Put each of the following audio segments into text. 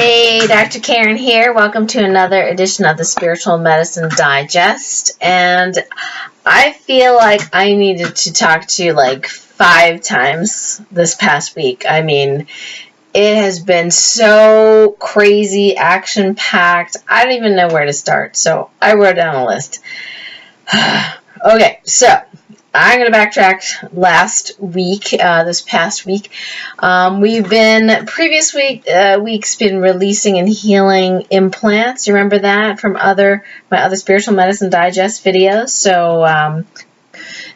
Hey, Dr. Karen here. Welcome to another edition of the Spiritual Medicine Digest. And I feel like I needed to talk to you like 5 times this past week. I mean, it has been so crazy, action-packed. I don't even know where to start. So I wrote down a list. Okay, so I'm going to backtrack last week, this past week. We've been, previous weeks been releasing and healing implants. You remember that from my other Spiritual Medicine Digest videos? So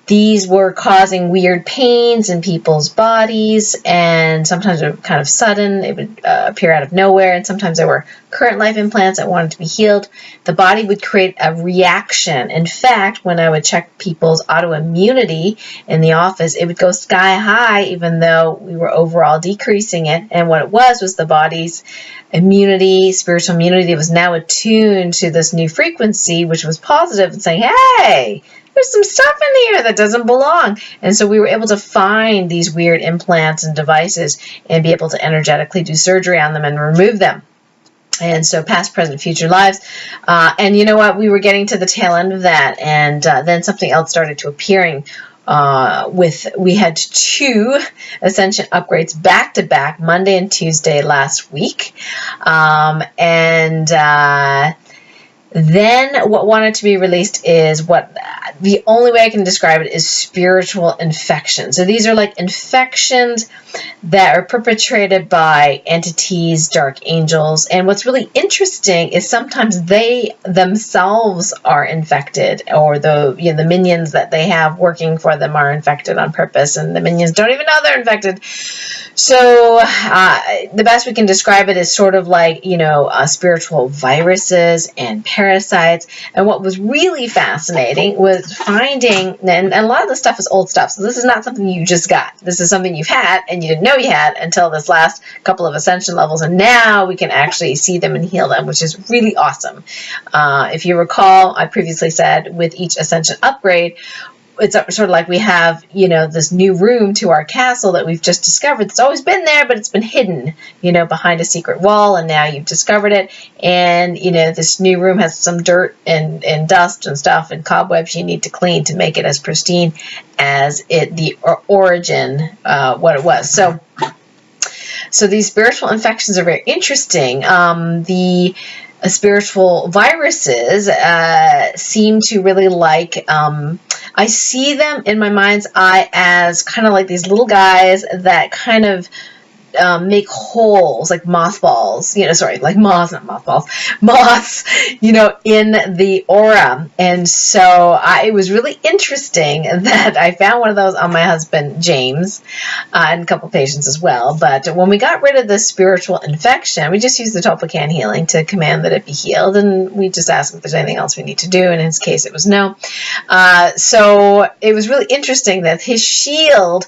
these were causing weird pains in people's bodies, and sometimes they were kind of sudden. They would appear out of nowhere, and sometimes there were current life implants that wanted to be healed. The body would create a reaction. In fact, when I would check people's autoimmunity in the office, it would go sky high, even though we were overall decreasing it. And what it was the body's immunity, spiritual immunity, was now attuned to this new frequency, which was positive, and saying, hey, there's some stuff in here that doesn't belong. And so we were able to find these weird implants and devices and be able to energetically do surgery on them and remove them. And so past, present, future lives. And you know what? We were getting to the tail end of that. And then something else started to appearing. We had 2 Ascension upgrades back to back, Monday and Tuesday last week. Then what wanted to be released is the only way I can describe it is spiritual infections. So these are like infections that are perpetrated by entities, dark angels. And what's really interesting is sometimes they themselves are infected, or the minions that they have working for them are infected on purpose, and the minions don't even know they're infected. So the best we can describe it is sort of like, spiritual viruses and parasites. And what was really fascinating was finding, and a lot of the stuff is old stuff, so this is not something you just got. This is something you've had and you didn't know you had until this last couple of Ascension levels, and now we can actually see them and heal them, which is really awesome. If you recall, I previously said with each Ascension upgrade, it's sort of like we have, this new room to our castle that we've just discovered. It's always been there, but it's been hidden, behind a secret wall, and now you've discovered it. And, this new room has some dirt and dust and stuff and cobwebs you need to clean to make it as pristine as the origin, what it was. So these spiritual infections are very interesting. The spiritual viruses seem to really like, I see them in my mind's eye as kind of like these little guys that kind of make holes, like mothballs, like moths, not mothballs, moths, in the aura. And so it was really interesting that I found one of those on my husband, James, and a couple patients as well. But when we got rid of the spiritual infection, we just used the Topican healing to command that it be healed. And we just asked if there's anything else we need to do. And in his case, it was no. So it was really interesting that his shield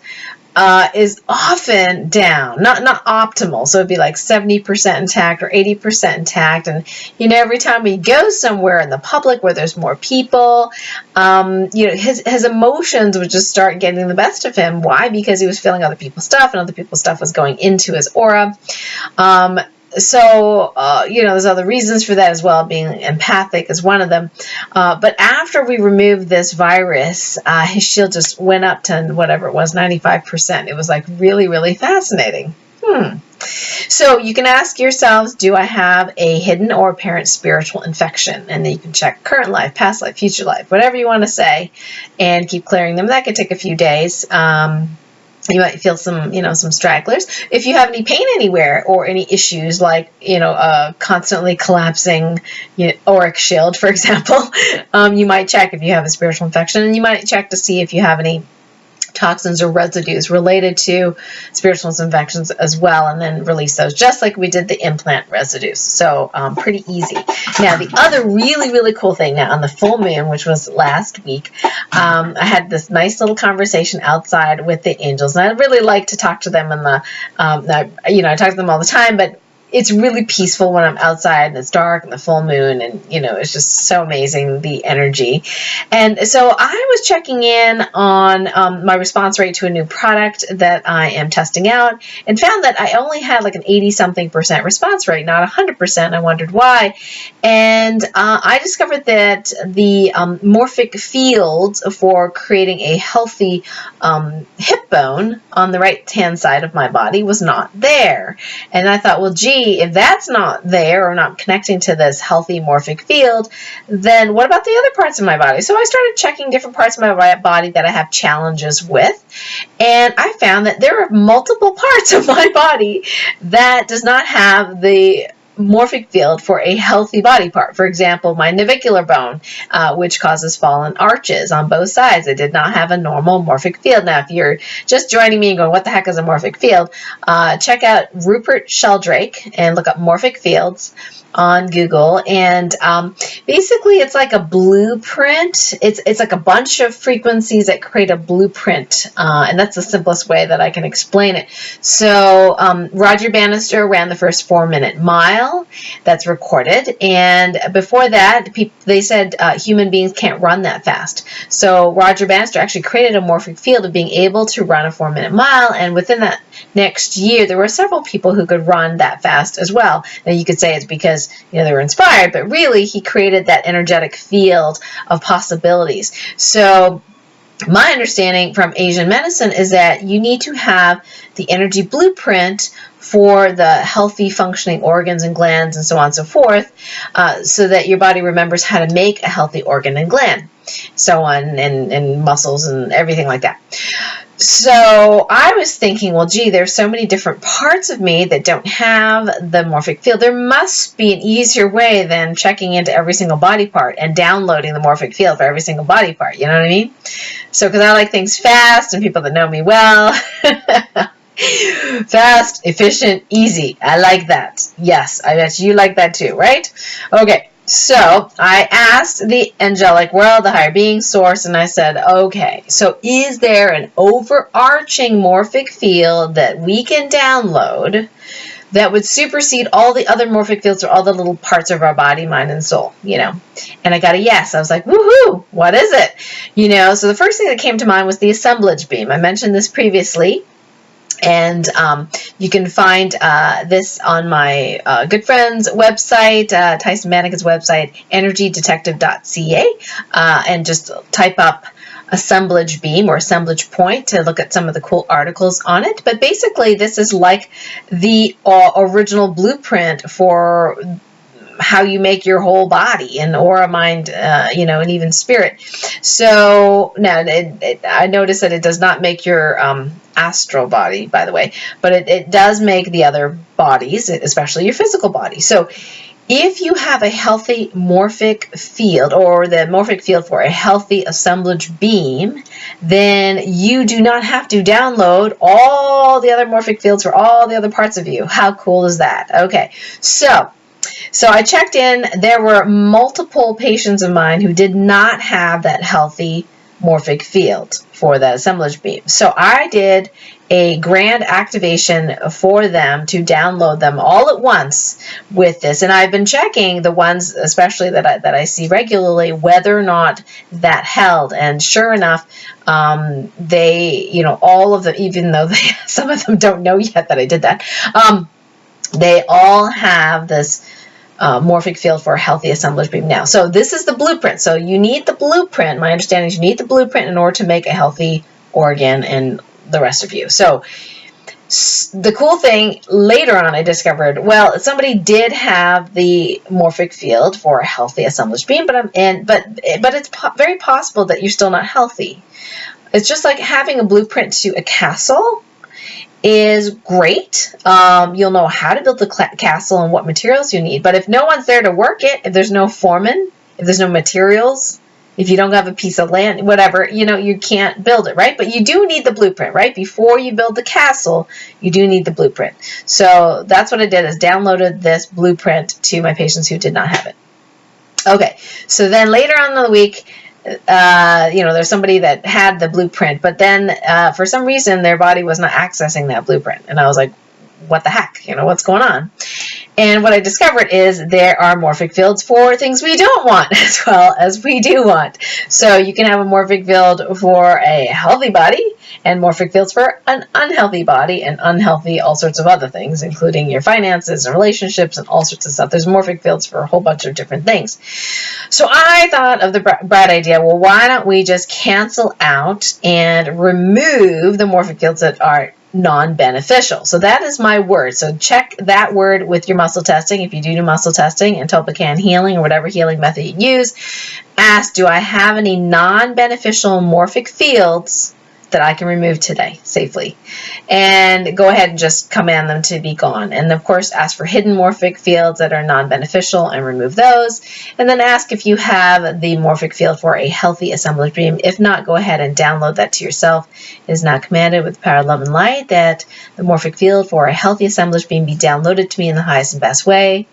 is often down, not optimal. So it'd be like 70% intact or 80% intact. And, every time we go somewhere in the public where there's more people, his emotions would just start getting the best of him. Why? Because he was feeling other people's stuff, and other people's stuff was going into his aura. So there's other reasons for that as well. Being empathic is one of them. But after we removed this virus, his shield just went up to whatever it was, 95%. It was like really, really fascinating. So you can ask yourselves, do I have a hidden or apparent spiritual infection? And then you can check current life, past life, future life, whatever you want to say, and keep clearing them. That could take a few days. You might feel some stragglers. If you have any pain anywhere or any issues like, constantly collapsing auric shield, for example, you might check if you have a spiritual infection, and you might check to see if you have any toxins or residues related to spiritual infections as well, and then release those, just like we did the implant residues. So pretty easy. Now, the other really, really cool thing now on the full moon, which was last week, I had this nice little conversation outside with the angels, and I really like to talk to them in the, I talk to them all the time, but it's really peaceful when I'm outside and it's dark and the full moon, and it's just so amazing, the energy. And so I was checking in on my response rate to a new product that I am testing out, and found that I only had like an 80-something% response rate, not 100%. I wondered why. And I discovered that the morphic field for creating a healthy hip bone on the right-hand side of my body was not there. And I thought, well, gee, if that's not there or not connecting to this healthy morphic field, then what about the other parts of my body? So I started checking different parts of my body that I have challenges with, and I found that there are multiple parts of my body that does not have the morphic field for a healthy body part. For example, my navicular bone, which causes fallen arches on both sides. It did not have a normal morphic field. Now, if you're just joining me and going, what the heck is a morphic field? Check out Rupert Sheldrake and look up morphic fields on Google, and basically it's like a blueprint. It's like a bunch of frequencies that create a blueprint, and that's the simplest way that I can explain it. So Roger Bannister ran the first 4-minute mile that's recorded, and before that they said human beings can't run that fast. So Roger Bannister actually created a morphic field of being able to run a 4-minute mile, and within that next year there were several people who could run that fast as well. Now you could say it's because they were inspired, but really he created that energetic field of possibilities. So my understanding from Asian medicine is that you need to have the energy blueprint for the healthy functioning organs and glands and so on and so forth, so that your body remembers how to make a healthy organ and gland, so on, and muscles and everything like that. So I was thinking, well, gee, there's so many different parts of me that don't have the morphic field. There must be an easier way than checking into every single body part and downloading the morphic field for every single body part. You know what I mean? So, because I like things fast, and people that know me well, fast, efficient, easy. I like that. Yes, I bet you like that too, right? Okay. So I asked the angelic world, the higher being source, and I said, okay, so is there an overarching morphic field that we can download that would supersede all the other morphic fields or all the little parts of our body, mind, and soul, And I got a yes. I was like, woohoo, what is it? So the first thing that came to mind was the assemblage beam. I mentioned this previously. And you can find this on my good friend's website, Tyson Manica's website, energydetective.ca, and just type up assemblage beam or assemblage point to look at some of the cool articles on it. But basically, this is like the original blueprint for how you make your whole body, and aura, mind, and even spirit. So now I noticed that it does not make your astral body, by the way, but it does make the other bodies, especially your physical body. So if you have a healthy morphic field, or the morphic field for a healthy assemblage beam, then you do not have to download all the other morphic fields for all the other parts of you. How cool is that? Okay, so I checked in. There were multiple patients of mine who did not have that healthy morphic field for the assemblage beam. So I did a grand activation for them to download them all at once with this. And I've been checking the ones, especially that I see regularly, whether or not that held. And sure enough, they, all of them, even though some of them don't know yet that I did that, they all have this morphic field for a healthy assemblage beam now. So this is the blueprint. So you need the blueprint. My understanding is you need the blueprint in order to make a healthy organ and the rest of you. So the cool thing later on I discovered, well, somebody did have the morphic field for a healthy assemblage beam, but it's very possible that you're still not healthy. It's just like having a blueprint to a castle is great. You'll know how to build the castle and what materials you need. But if no one's there to work it, if there's no foreman, if there's no materials, if you don't have a piece of land, whatever, you can't build it, right? But you do need the blueprint, right? Before you build the castle, you do need the blueprint. So that's what I did, is downloaded this blueprint to my patients who did not have it. Okay, so then later on in the week, there's somebody that had the blueprint, but then for some reason their body was not accessing that blueprint. And I was like, what the heck? What's going on? And what I discovered is there are morphic fields for things we don't want as well as we do want. So you can have a morphic field for a healthy body and morphic fields for an unhealthy body and unhealthy all sorts of other things, including your finances and relationships and all sorts of stuff. There's morphic fields for a whole bunch of different things. So I thought of the bright idea, well, why don't we just cancel out and remove the morphic fields that are non-beneficial. So that is my word. So check that word with your muscle testing. If you do muscle testing and Topican healing or whatever healing method you use, ask, do I have any non-beneficial morphic fields that I can remove today safely? And go ahead and just command them to be gone. And of course, ask for hidden morphic fields that are non-beneficial and remove those. And then ask if you have the morphic field for a healthy assemblage beam. If not, go ahead and download that to yourself. It is now commanded with the power of love and light that the morphic field for a healthy assemblage beam be downloaded to me in the highest and best way.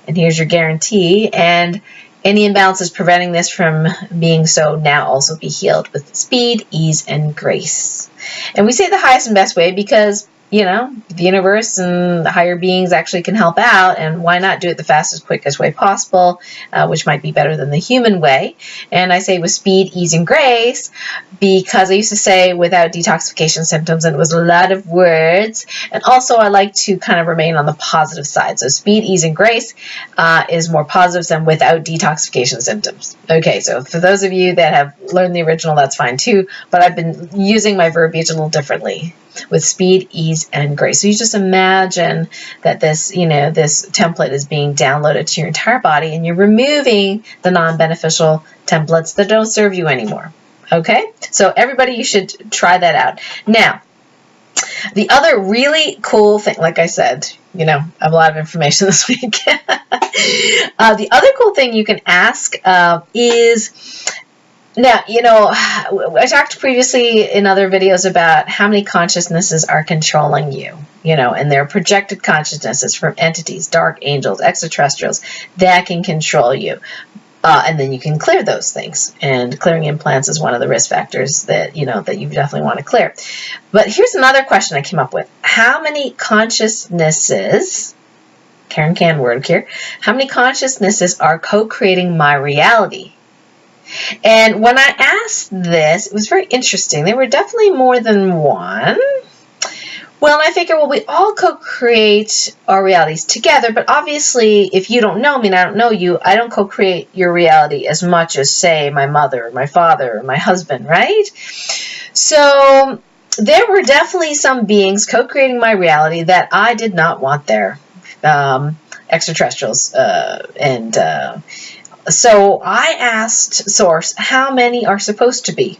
And here's your guarantee. And any imbalances preventing this from being so now also be healed with speed, ease, and grace. And we say the highest and best way because, you know, the universe and the higher beings actually can help out, and why not do it the fastest, quickest way possible, which might be better than the human way. And I say with speed, ease, and grace because I used to say without detoxification symptoms, and it was a lot of words. And also I like to kind of remain on the positive side. So speed, ease, and grace is more positive than without detoxification symptoms. Okay, so for those of you that have learned the original, that's fine too, but I've been using my verbiage a little differently with speed, ease, and grace. So you just imagine that this, you know, this template is being downloaded to your entire body, and you're removing the non-beneficial templates that don't serve you anymore. Okay? So everybody, you should try that out. Now, the other really cool thing, like I said, you know, I have a lot of information this week. The other cool thing you can ask is, now, you know, I talked previously in other videos about how many consciousnesses are controlling you, you know, and they're projected consciousnesses from entities, dark angels, extraterrestrials that can control you. And then you can clear those things. And clearing implants is one of the risk factors that, you know, that you definitely want to clear. But here's another question I came up with. How many consciousnesses, Karen Can word here, how many consciousnesses are co-creating my reality? And when I asked this, it was very interesting. There were definitely more than one. Well, and I figure, well, we all co-create our realities together, but obviously, if you don't know me and I don't know you, I don't co-create your reality as much as, say, my mother, or my father, or my husband, right? So there were definitely some beings co-creating my reality that I did not want there. Extraterrestrials so I asked Source, how many are supposed to be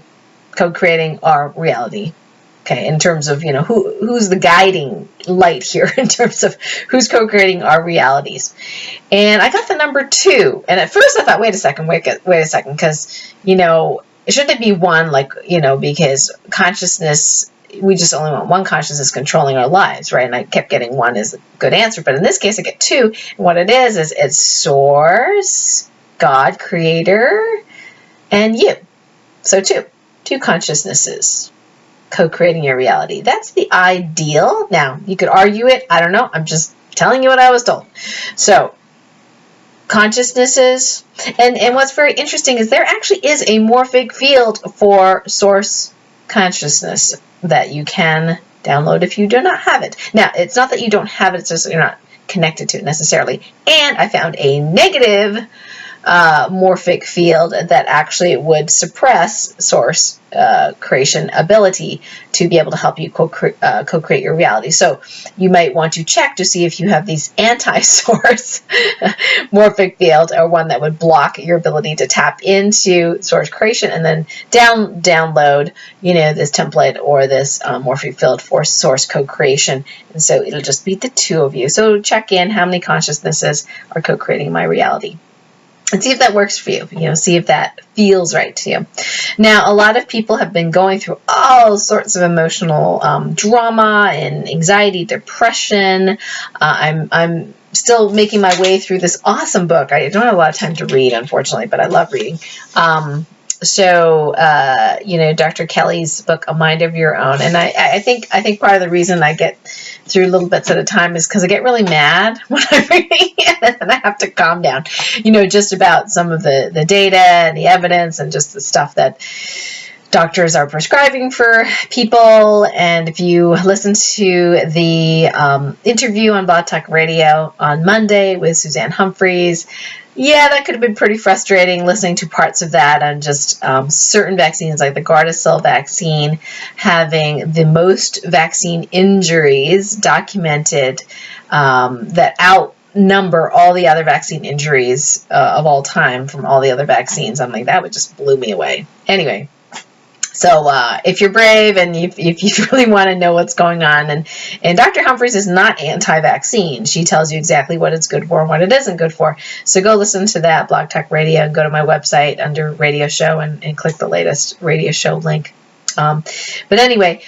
co-creating our reality? Okay, in terms of, you know, who's the guiding light here in terms of who's co-creating our realities. And I got the number 2. And at first I thought, wait a second, because, you know, shouldn't it be 1, like, you know, because consciousness, we just only want one consciousness controlling our lives, right? And I kept getting 1 as a good answer. But in this case, I get 2. And what it is it's Source, God, Creator, and you. So 2 consciousnesses co-creating your reality. That's the ideal. Now, you could argue it. I don't know. I'm just telling you what I was told. So, consciousnesses. And what's very interesting is there actually is a morphic field for Source consciousness that you can download if you do not have it. Now, it's not that you don't have it. It's just you're not connected to it necessarily. And I found a negative morphic field that actually would suppress Source creation ability to be able to help you co-create your reality. So you might want to check to see if you have these anti-Source morphic field, or one that would block your ability to tap into Source creation, and then download, you know, this template or this morphic field for Source co-creation. And so it'll just be the 2 of you. So check in how many consciousnesses are co-creating my reality. And see if that works for you, you know, see if that feels right to you. Now, a lot of people have been going through all sorts of emotional drama and anxiety, depression. I'm still making my way through this awesome book. I don't have a lot of time to read, unfortunately, but I love reading. Dr. Kelly's book, A Mind of Your Own. And I think part of the reason I get through little bits at a time is because I get really mad when I'm reading it, and I have to calm down, just about some of the data and the evidence and just the stuff that doctors are prescribing for people. And if you listen to the interview on Blog Talk Radio on Monday with Suzanne Humphreys, yeah, that could have been pretty frustrating listening to parts of that on just certain vaccines like the Gardasil vaccine having the most vaccine injuries documented that outnumber all the other vaccine injuries of all time from all the other vaccines. I'm like, that would just blew me away. Anyway. So if you're brave and if you really want to know what's going on, and Dr. Humphreys is not anti-vaccine. She tells you exactly what it's good for and what it isn't good for. So go listen to that, Blog Talk Radio, and go to my website under Radio Show and click the latest Radio Show link. But anyway,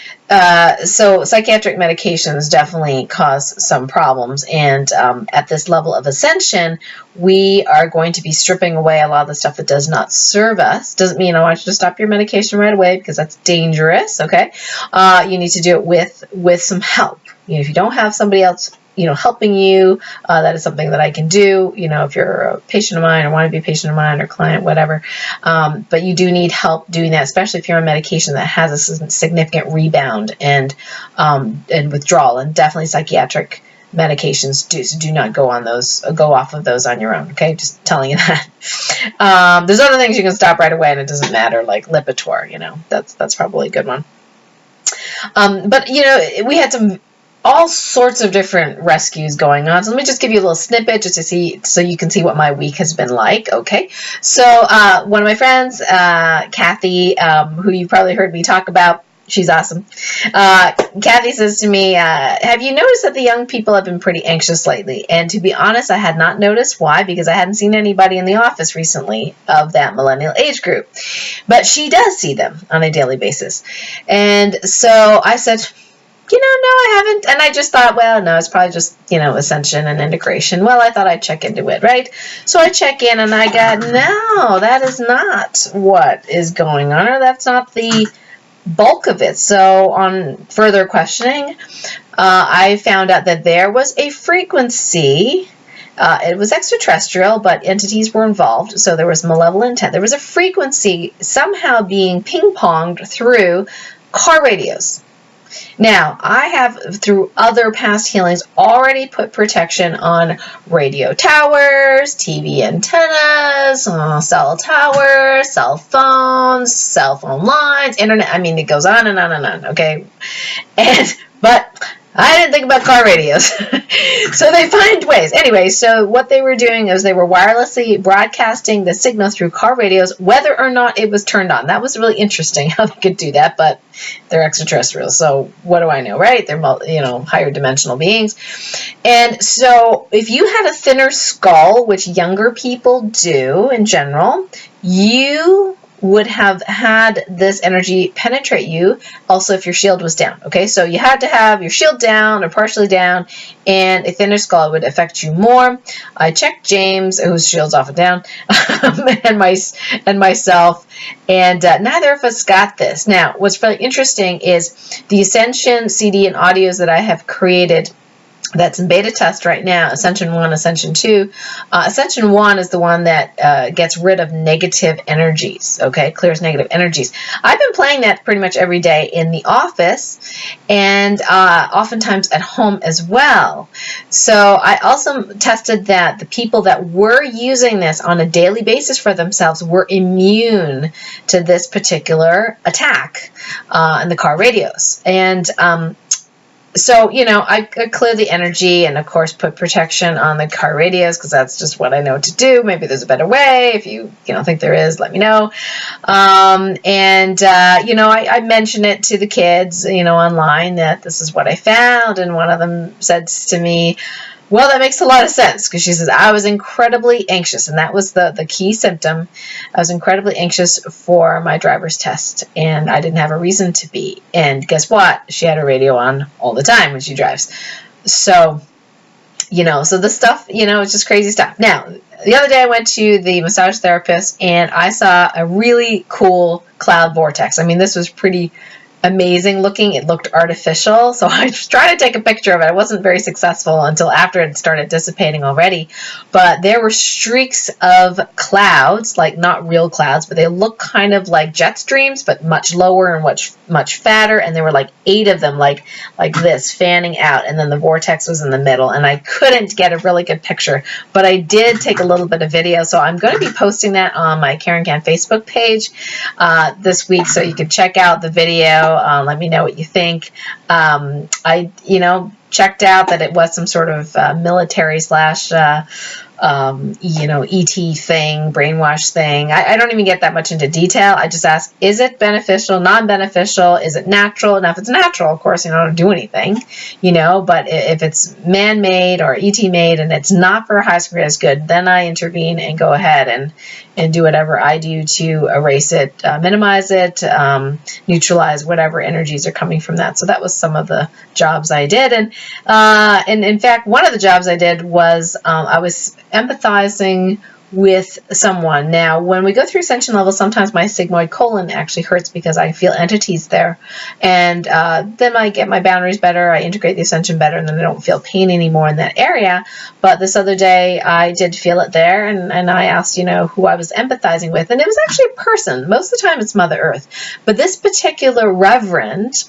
so psychiatric medications definitely cause some problems. And at this level of ascension, we are going to be stripping away a lot of the stuff that does not serve us. Doesn't mean I want you to stop your medication right away because that's dangerous, okay? You need to do it with some help. If you don't have somebody else helping you, that is something that I can do, if you're a patient of mine or want to be a patient of mine or client, whatever. But you do need help doing that, especially if you're on medication that has a significant rebound and withdrawal, and definitely psychiatric medications do not go off of those on your own. Okay. Just telling you that. There's other things you can stop right away and it doesn't matter, like Lipitor, that's probably a good one. But we had all sorts of different rescues going on. So let me just give you a little snippet just to see, so you can see what my week has been like. Okay. So, one of my friends, Kathy, who you probably heard me talk about, she's awesome. Kathy says to me, have you noticed that the young people have been pretty anxious lately? And to be honest, I had not noticed. Why? Because I hadn't seen anybody in the office recently of that millennial age group, but she does see them on a daily basis. And so I said, no, I haven't. And I just thought, well, no, it's probably just, Ascension and integration. Well, I thought I'd check into it, right? So I check in and I got, no, that is not what is going on, or that's not the bulk of it. So on further questioning, I found out that there was a frequency. It was extraterrestrial, but entities were involved. So there was malevolent intent. There was a frequency somehow being ping-ponged through car radios. Now, I have, through other past healings, already put protection on radio towers, TV antennas, cell towers, cell phones, cell phone lines, internet. I mean, it goes on and on and on, okay? But I didn't think about car radios. So they find ways. Anyway, so what they were doing is they were wirelessly broadcasting the signal through car radios, whether or not it was turned on. That was really interesting how they could do that, but they're extraterrestrials. So what do I know, right? They're, higher dimensional beings. And so if you had a thinner skull, which younger people do in general, you would have had this energy penetrate you. Also, if your shield was down. Okay, so you had to have your shield down or partially down, and a thinner skull would affect you more. I checked James, whose shield's off and down, and myself, and neither of us got this. Now, what's really interesting is the Ascension CD and audios that I have created. That's in beta test right now, Ascension 1, Ascension 2. Ascension 1 is the one that gets rid of negative energies, okay? Clears negative energies. I've been playing that pretty much every day in the office and oftentimes at home as well. So I also tested that the people that were using this on a daily basis for themselves were immune to this particular attack in the car radios. And so, I clear the energy and, of course, put protection on the car radios because that's just what I know to do. Maybe there's a better way. If you think there is, let me know. I mentioned it to the kids, online that this is what I found. And one of them said to me, well, that makes a lot of sense, because she says, I was incredibly anxious, and that was the key symptom. I was incredibly anxious for my driver's test, and I didn't have a reason to be. And guess what? She had her radio on all the time when she drives. So So the stuff, it's just crazy stuff. Now, the other day I went to the massage therapist and I saw a really cool cloud vortex. I mean, this was pretty amazing looking. It looked artificial. So I tried to take a picture of it. I wasn't very successful until after it started dissipating already. But there were streaks of clouds, like not real clouds, but they look kind of like jet streams, but much lower and much fatter. And there were like 8 of them, like this, fanning out. And then the vortex was in the middle. And I couldn't get a really good picture, but I did take a little bit of video. So I'm going to be posting that on my Karen Can Facebook page this week, so you can check out the video. Let me know what you think. I checked out that it was some sort of military slash ET thing, brainwash thing. I don't even get that much into detail. I just ask, is it beneficial, non-beneficial? Is it natural? Now, if it's natural, of course, I don't do anything, but if it's man-made or ET made and it's not for high risk good, then I intervene and go ahead and do whatever I do to erase it, minimize it, neutralize whatever energies are coming from that. So that was some of the jobs I did. And in fact, one of the jobs I did was I was empathizing with someone. Now, when we go through ascension levels, sometimes my sigmoid colon actually hurts because I feel entities there. And then I get my boundaries better, I integrate the ascension better, and then I don't feel pain anymore in that area. But this other day, I did feel it there, and I asked, who I was empathizing with. And it was actually a person. Most of the time, it's Mother Earth. But this particular reverend,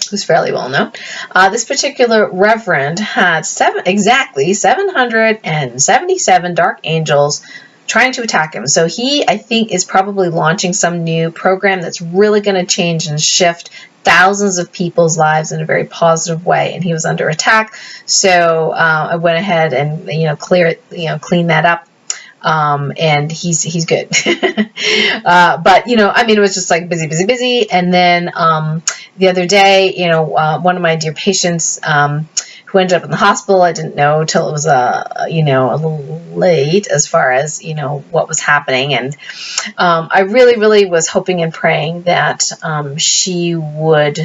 who's fairly well known, this particular reverend had exactly 777 dark angels trying to attack him. So he, I think, is probably launching some new program that's really going to change and shift thousands of people's lives in a very positive way. And he was under attack. So I went ahead and clean that up. And he's good. But, it was just like busy. And then, the other day, one of my dear patients, who ended up in the hospital, I didn't know till it was, a little late as far as, what was happening. And, I really, really was hoping and praying that, she would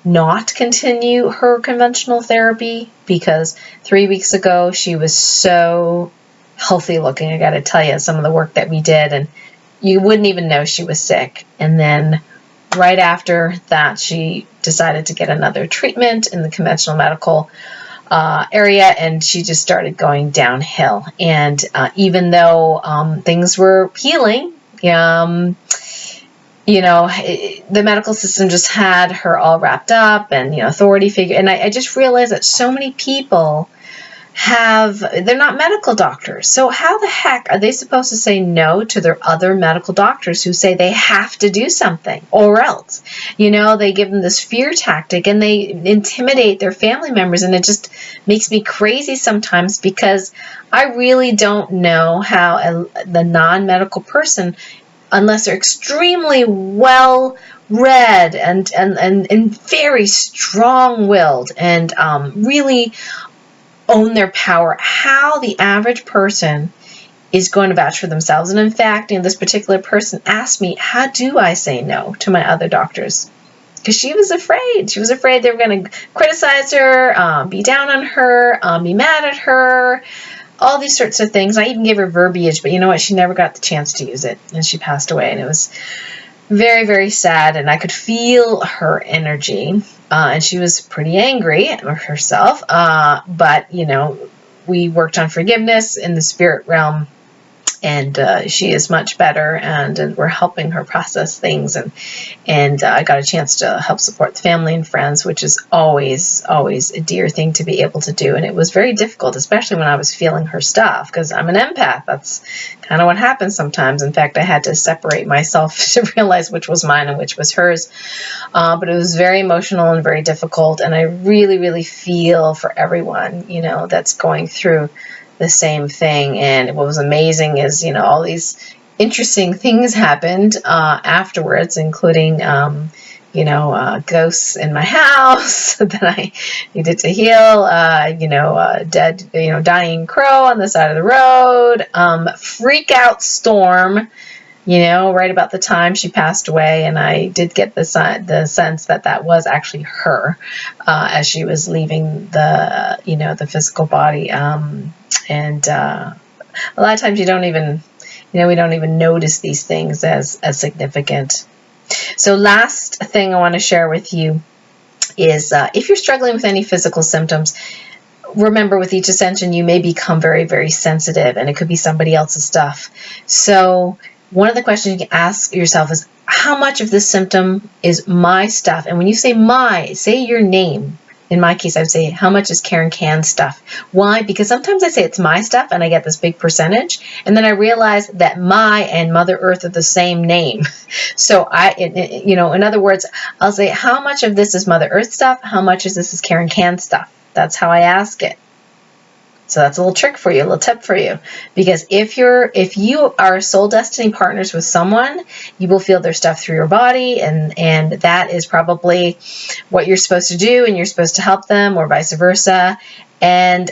not continue her conventional therapy, because 3 weeks ago, she was so healthy looking. I got to tell you, some of the work that we did, and you wouldn't even know she was sick. And then right after that, she decided to get another treatment in the conventional medical area, and she just started going downhill. And even though things were healing, the medical system just had her all wrapped up, and authority figure. And I just realized that so many people they're not medical doctors. So how the heck are they supposed to say no to their other medical doctors who say they have to do something or else? They give them this fear tactic and they intimidate their family members, and it just makes me crazy sometimes, because I really don't know how the non-medical person, unless they're extremely well read and very strong-willed and really own their power, how the average person is going to vouch for themselves. And in fact, this particular person asked me, how do I say no to my other doctors? Because she was afraid. She was afraid they were going to criticize her, be down on her, be mad at her, all these sorts of things. I even gave her verbiage, but you know what? She never got the chance to use it, and she passed away. And it was very, very sad, and I could feel her energy. And she was pretty angry at herself, but, we worked on forgiveness in the spirit realm, and she is much better, and we're helping her process things, and I got a chance to help support the family and friends, which is always a dear thing to be able to do. And it was very difficult, especially when I was feeling her stuff, because I'm an empath. That's kind of what happens sometimes. In fact, I had to separate myself to realize which was mine and which was hers. But it was very emotional and very difficult, and I really, really feel for everyone, that's going through the same thing. And what was amazing is, all these interesting things happened afterwards, including, ghosts in my house that I needed to heal, dead, dying crow on the side of the road, freak out storm you know, right about the time she passed away. And I did get the sense that that was actually her as she was leaving the, you know, the physical body. And a lot of times you don't even, you know, we don't even notice these things as significant. So last thing I want to share with you is if you're struggling with any physical symptoms, remember with each ascension, you may become very, very sensitive, and it could be somebody else's stuff. So one of the questions you can ask yourself is, how much of this symptom is my stuff? And when you say my, say your name. In my case, I would say, how much is Karen Can's stuff? Why? Because sometimes I say it's my stuff and I get this big percentage. And then I realize that my and Mother Earth are the same name. So you know, in other words, I'll say, how much of this is Mother Earth stuff? How much of this is Karen Can stuff? That's how I ask it. So that's a little trick for you, a little tip for you. Because if you are soul destiny partners with someone, you will feel their stuff through your body, and that is probably what you're supposed to do, and you're supposed to help them, or vice versa. And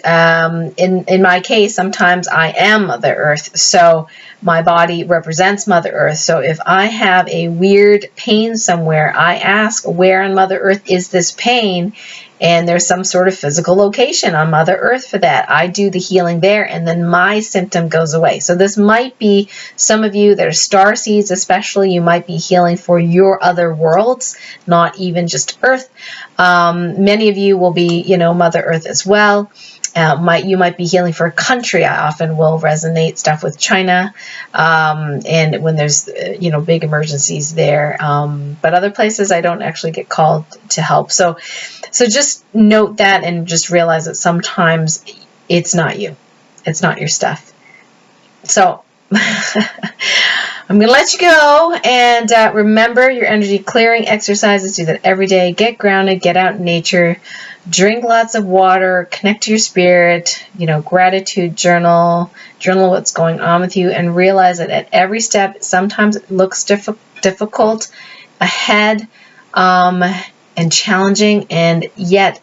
in my case, sometimes I am Mother Earth, so my body represents Mother Earth. So if I have a weird pain somewhere, I ask, where on Mother Earth is this pain? And there's some sort of physical location on Mother Earth for that. I do the healing there, and then my symptom goes away. So this might be some of you that are star seeds, especially. You might be healing for your other worlds, not even just Earth. Many of you will be, you know, Mother Earth as well. You might be healing for a country. I often will resonate stuff with China, and when there's, you know, big emergencies there. But other places I don't actually get called to help. So just note that, and just realize that sometimes it's not you. It's not your stuff. So I'm going to let you go, and remember your energy clearing exercises. Do that every day. Get grounded, get out in nature, drink lots of water, connect to your spirit, you know, gratitude journal what's going on with you, and realize that at every step, sometimes it looks difficult ahead and challenging, and yet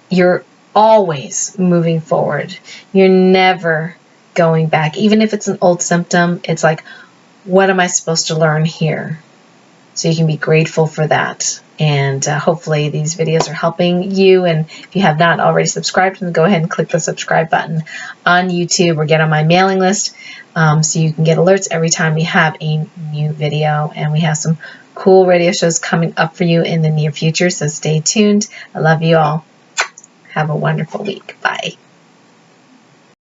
you're always moving forward. You're never going back. Even if it's an old symptom, it's like, what am I supposed to learn here? So you can be grateful for that. And hopefully these videos are helping you. And if you have not already subscribed, then go ahead and click the subscribe button on YouTube, or get on my mailing list so you can get alerts every time we have a new video. And we have some cool radio shows coming up for you in the near future. So stay tuned. I love you all. Have a wonderful week. Bye.